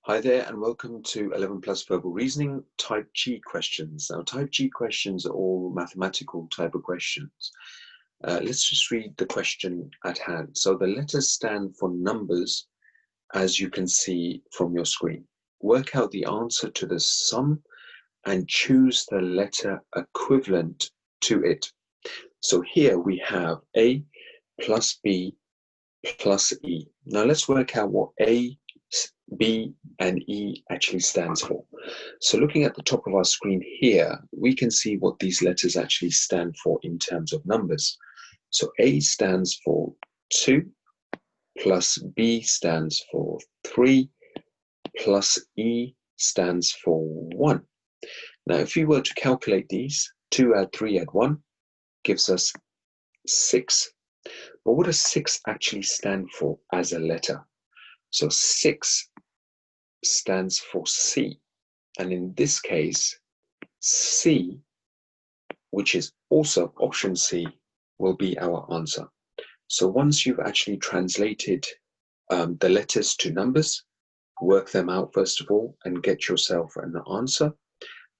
Hi there and welcome to 11 plus verbal reasoning type G questions. Now type G questions are all mathematical type of questions. Let's just read the question at hand. So the letters stand for numbers, as you can see from your screen. Work out the answer to the sum and choose the letter equivalent to it. So here we have A plus B plus E. Now let's work out what A, B, and E actually stands for. So looking at the top of our screen here, we can see what these letters actually stand for in terms of numbers. So A stands for 2, plus B stands for 3, plus E stands for 1. Now if we were to calculate these, 2 add 3 add 1 gives us 6. But what does 6 actually stand for as a letter? So 6 stands for C. And in this case, C, which is also option C, will be our answer. So once you've actually translated the letters to numbers, work them out first of all and get yourself an answer,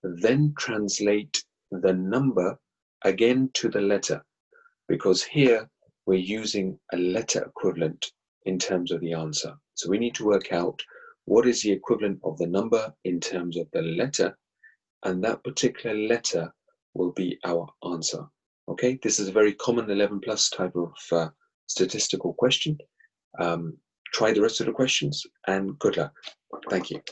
then translate the number again to the letter, because here we're using a letter equivalent in terms of the answer. So we need to work out what is the equivalent of the number in terms of the letter, and that particular letter will be our answer. Okay, this is a very common 11 plus type of statistical question. Try the rest of the questions and good luck. Thank you.